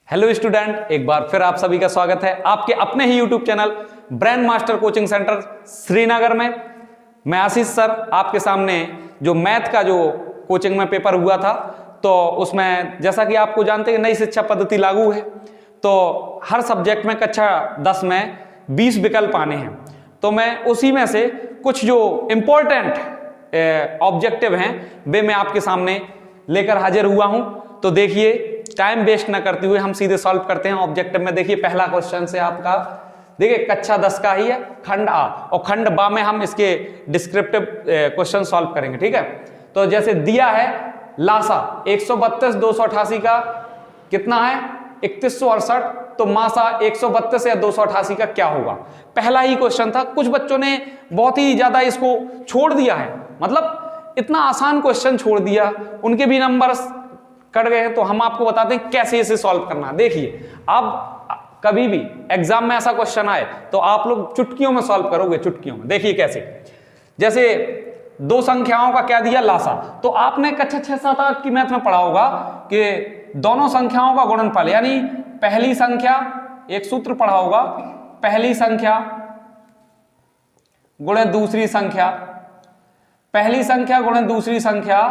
Hello student, एक बार फिर आप सभी का स्वागत है आपके अपने ही YouTube channel brain master coaching centre Srinagar में। मैं आशीष सर आपके सामने जो मैथ का जो कोचिंग में पेपर हुआ था, तो उसमें जैसा कि आपको जानते हैं नई शिक्षा पद्धति लागू है, तो हर सब्जेक्ट में कक्षा 10 में 20 विकल्प आने हैं। तो मैं उसी में से कुछ जो इम्पोर्टेंट ऑब्जेक्टिव हैं वे मैं आपके सामने लेकर हाजिर हुआ हूं। तो देखिए, टाइम वेस्ट ना करते हुए हम सीधे सॉल्व करते हैं ऑब्जेक्टिव में। देखिए, पहला क्वेश्चन से आपका देखिए कक्षा 10 का ही है, खंड आ और खंड बा में हम इसके डिस्क्रिप्टिव क्वेश्चन सॉल्व करेंगे। ठीक है, तो जैसे दिया है लासा 132 288 का कितना है 3168, तो मासा 132 या 288 का क्या होगा। पहला ही क्वेश्चन था। कुछ बच्चों ने बहुत ही ज्यादा इसको छोड़ दिया है, मतलब इतना आसान क्वेश्चन छोड़ दिया, उनके भी नंबर कट गए हैं। तो हम आपको बताते हैं कैसे इसे सॉल्व करना। देखिए, अब कभी भी एग्जाम में ऐसा क्वेश्चन आए तो आप लोग चुटकियों में सॉल्व करोगे, चुटकियों में। देखिए कैसे, जैसे दो संख्याओं का क्या दिया लासा, तो आपने कक्षा 6 7 8 की मैथ में पढ़ा होगा कि दोनों संख्याओं का गुणनफल, यानी पहली संख्या, एक सूत्र पढ़ा होगा, पहली संख्या गुणे दूसरी संख्या, पहली संख्या गुणे दूसरी संख्या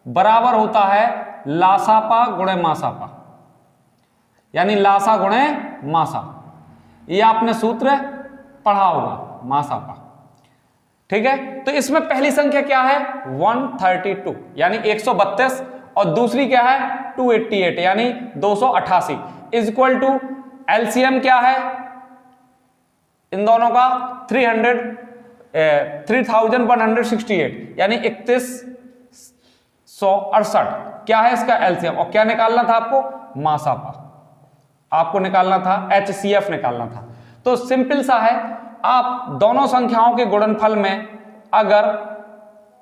बराबर होता है लासापा गुणे मासापा, यानी लासा गुणे मासा। ये आपने सूत्र पढ़ा होगा, मासापा। ठीक है, तो इसमें पहली संख्या क्या है 132 यानी 132, और दूसरी क्या है 288 यानी 288, इज इक्वल टू एलसीएम क्या है इन दोनों का 3168 यानी 3168 क्या है इसका एलसीएम। और क्या निकालना था आपको, मासापा आपको निकालना था, एचसीएफ निकालना था। तो सिंपल सा है, आप दोनों संख्याओं के गुणनफल में अगर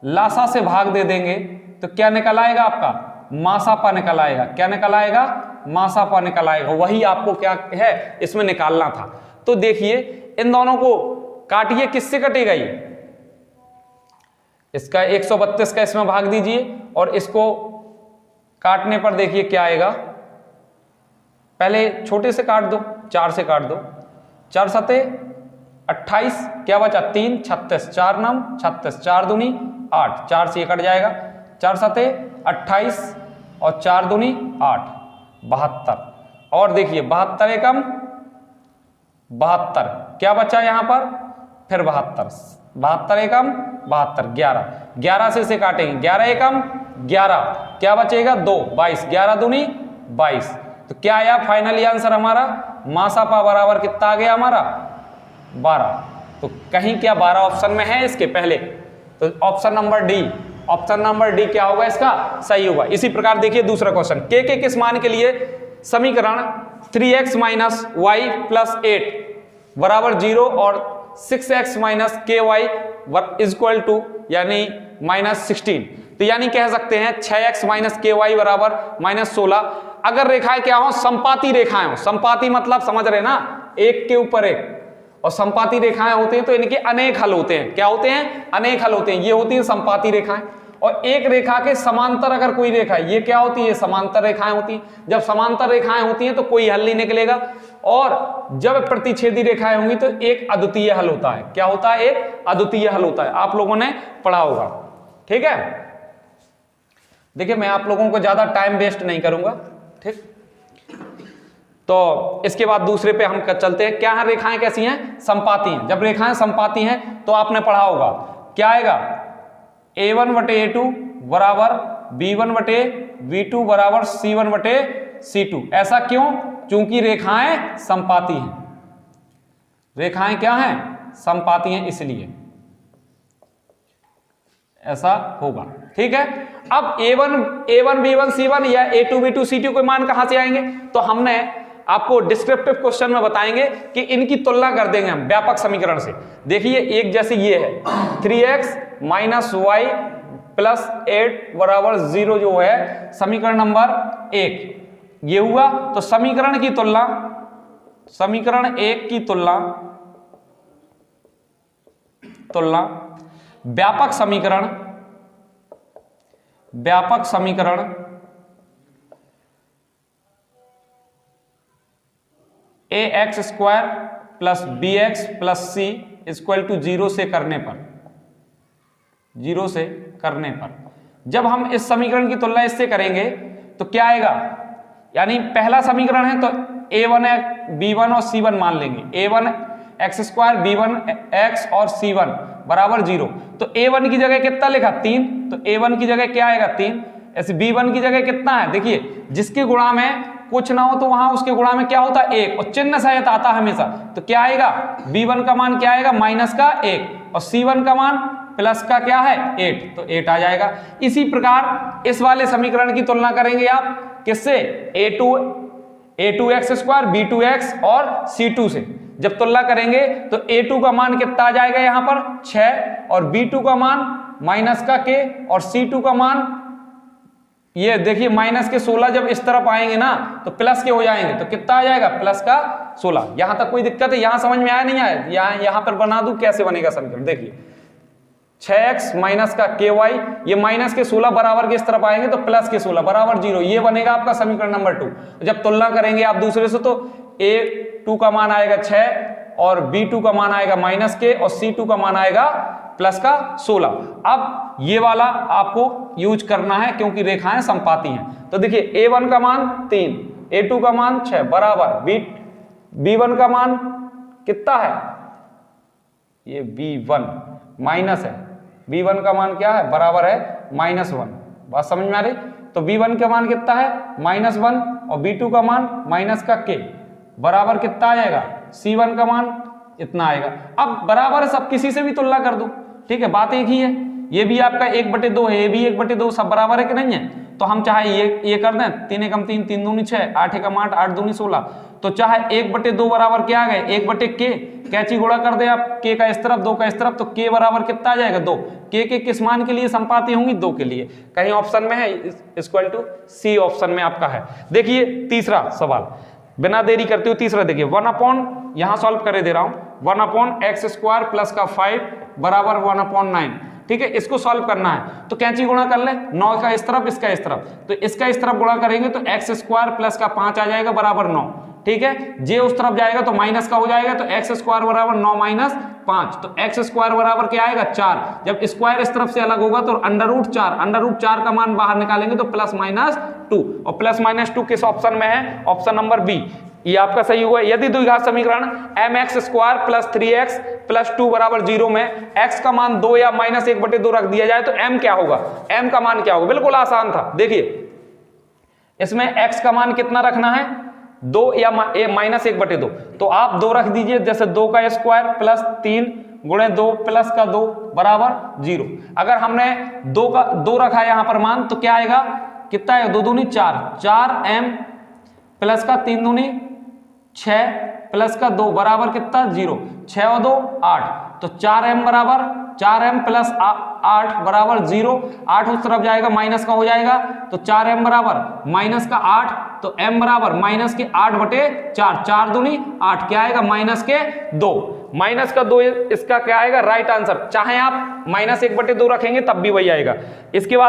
लासा से भाग दे देंगे तो क्या निकल आएगा आपका, मासापा निकल आएगा। क्या निकल आएगा, मासापा निकल आएगा। वही आपको क्या है इसमें निकालना था। तो देखिए, इन दोनों को काटिए, किससे कटेगा ये, इसका 132 का इसमें भाग दीजिए और इसको काटने पर देखिए क्या आएगा। पहले छोटे से काट दो, 4 से काट दो, 4 सते 28, क्या बचा 3 36, 4 नम 36, 4 दूनी 8, 4 से ये कट जाएगा, 4 सते 28 और 4 दूनी 8, 72। और देखिए 72 एकम 72, क्या बचा यहां पर फिर 72, 72 एकम 72, 11 से इसे काटेंगे, 11 एकम 11, क्या बचेगा 2, 22, 11 दूनी 22। तो क्या आया फाइनली आंसर हमारा, मासापा बराबर कितना आ गया हमारा 12। तो कहीं क्या 12 ऑप्शन में है इसके पहले, तो option number D, option number D क्या होगा इसका सही होगा। इसी प्रकार देखिए दूसरा क्वेश्चन, के किस मान के लिए समीकरण 3x माइनस वाई प्लस 8 बराबर 0 और 6x माइनस के वाई इज इक्वल टू यानी माइनस 16। तो यानी कह सकते हैं 6x माइनस के वाई बराबर माइनस 16। अगर रेखाएं क्या हो, संपाती रेखाएं हो, संपाती मतलब समझ रहे ना, एक के ऊपर एक, और संपाती रेखाएं होते हैं तो इनके अनेक हल होते हैं। क्या होते हैं, अनेक हल होते हैं। ये होती हैं संपाती रेखाएं। और एक रेखा के समांतर अगर कोई रेखा है, ये क्या होती है, समांतर रेखाएं होती हैं। जब समांतर रेखाएं होती हैं तो कोई हल नहीं निकलेगा, और जब प्रतिच्छेदी रेखाएं होंगी तो एक अद्वितीय हल होता है। क्या होता है, एक अद्वितीय हल होता है। आप लोगों ने पढ़ा होगा। ठीक है, देखिए मैं आप लोगों को ज्यादा टाइम वेस्ट नहीं करूंगा। ठीक, तो इसके बाद दूसरे पे हम चलते हैं। क्या है, रेखाएं कैसी हैं, संपाती हैं। जब रेखाएं संपाती हैं तो आपने पढ़ा होगा क्या आएगा, a1 बटे a2 बराबर b1 बटे v2 बराबर c1 बटे c2। ऐसा क्यों, क्योंकि रेखाएं संपाती हैं। रेखाएं क्या हैं, संपाती हैं, इसलिए ऐसा होगा। ठीक है, अब a1 b1 c1 या a2 b2 c2 के मान कहां से आएंगे, तो हमने आपको डिस्क्रिप्टिव क्वेश्चन में बताएंगे कि इनकी तुलना कर देंगे हम व्यापक समीकरण से। देखिए, एक जैसे ये है 3x माइनस वाई प्लस 8 बराबर 0 जो है समीकरण नंबर 1, ये हुआ। तो समीकरण की तुलना, समीकरण 1 की तुलना व्यापक समीकरण A x square plus B x plus C equal to 0 से करने पर, 0 से करने पर जब हम इस समीकरण की तुलना इससे करेंगे तो क्या आएगा, यानी पहला समीकरण है तो a1 b1 और c1 मान लेंगे, a1 x square b1 x और c1 बराबर 0। तो a1 की जगह कितना लिखा 3, तो a1 की जगह क्या आएगा 3, ऐसे b1 की जगह कितना है, देखिए जिसके गुणा में कुछ ना हो तो वहां उसके गुणा में क्या होता है 1 और चिन्ह सहित आता हमेशा, तो क्या आएगा b1 का मान क्या आएगा माइनस का 1 और c1 का मान प्लस का क्या है 8, तो 8 आ जाएगा। इसी प्रकार इस वाले समीकरण की तुलना करेंगे आप किससे, a2x स्क्वायर b2x और c2 से जब तुलना करेंगे तो a2 का मान कितना आ जाएगा यहां पर 6 और b2 का मान माइनस का k और c2 का मान ये देखिए माइनस के 16 जब इस तरफ आएंगे ना तो प्लस के हो जाएंगे, तो कितना आ जाएगा प्लस का 16। यहां तक कोई दिक्कत है, यहां समझ में आया नहीं आया, यहां पर बना दूं कैसे बनेगा समीकरण, देखिए 6x माइनस का ky, ये माइनस के 16 बराबर के इस तरफ आएंगे तो प्लस के 16 बराबर 0, ये बनेगा आपका समीकरण नंबर 2। जब तुलना करेंगे आप दूसरे से तो a2 का मान आएगा 6 और b2 का मान आएगा माइनस के और c2 का मान आएगा प्लस का 16। अब ये वाला आपको यूज करना है क्योंकि रेखाएं समपाती हैं। तो देखिए a1 का मान 3, a2 का मान 6 बराबर b1 का मान कितना है, ये b1 माइनस है, b1 का मान क्या है बराबर है -1, बात समझ में आ रही। तो b1 का मान कितना है -1 और b2 का मान माइनस का k बराबर कितना आएगा, c1 का मान इतना आएगा। अब बराबर है सब, किसी से भी तुलना कर दो, ठीक है, बात एक ही है। ये भी आपका 1/2 है, ये भी 1/2, सब बराबर है कि नहीं है। तो हम चाहे ये कर दें 3 एकम 3, 3 दूनी 6, 8 एकम 8, 8 दूनी 16, तो चाहे 1/2 बराबर क्या आ गए 1/k, कैची गुणा कर दे आप, k का इस तरफ 2 का इस तरफ, तो k बराबर कितना आ जाएगा 2। k के किस मान के लिए संपाती होंगी 2 के लिए, कहीं ऑप्शन में है इक्वल टू c ऑप्शन में आपका है। देखिए तीसरा सवाल, बिना देरी करते हुए तीसरा देखिए 1/, यहां सॉल्व करे दे रहा हूं, 1/x स्क्वायर प्लस का 5 बराबर 1/9, ठीक है, इसको सॉल्व करना है तो कैंची गुणा कर ले, 9 का इस तरफ इसका इस तरफ, तो इसका इस तरफ गुणा करेंगे तो x स्क्वायर प्लस का 5 आ जाएगा बराबर 9, ठीक है, जे उस तरफ जाएगा तो माइनस का हो जाएगा, तो x स्क्वायर बराबर 9 माइनस 5, तो x स्क्वायर बराबर क्या आएगा 4, जब स्क्वायर इस तरफ से अलग होगा तो √4 का मान बाहर निकालेंगे तो +-2, और +-2 किस ऑप्शन में है, ऑप्शन नंबर बी, ये आपका सही हुआ। यदि द्विघात समीकरण mx square plus 3x plus 2 बराबर 0 में x का मान 2 या -1/2 रख दिया जाए तो m क्या होगा, m का मान क्या होगा, बिल्कुल आसान था। देखिए इसमें x का मान कितना रखना है 2 या -1/2, तो आप 2 रख दीजिए, जैसे 2 का स्क्वायर प्लस 3 गुणे 2 प्लस का 2 बराबर 0। अगर हमने 2 रखा है यहां पर मान तो क्या आएगा, कितना है 2 दूनी 4m प्लस का 3 दूनी 6 प्लस का 2 बराबर कितना 0, 6 और 2 8, तो 4m बराबर 4m प्लस 8 बराबर 0, 8 उस तरफ जाएगा माइनस का हो जाएगा, तो 4m बराबर माइनस का 8, तो m बराबर माइनस के 8/4, 4 दूनी 8, क्या आएगा -2 इसका क्या आएगा राइट आंसर। चाहे आप -1/2 रखेंगे तब भी वही आएगा। इसके बाद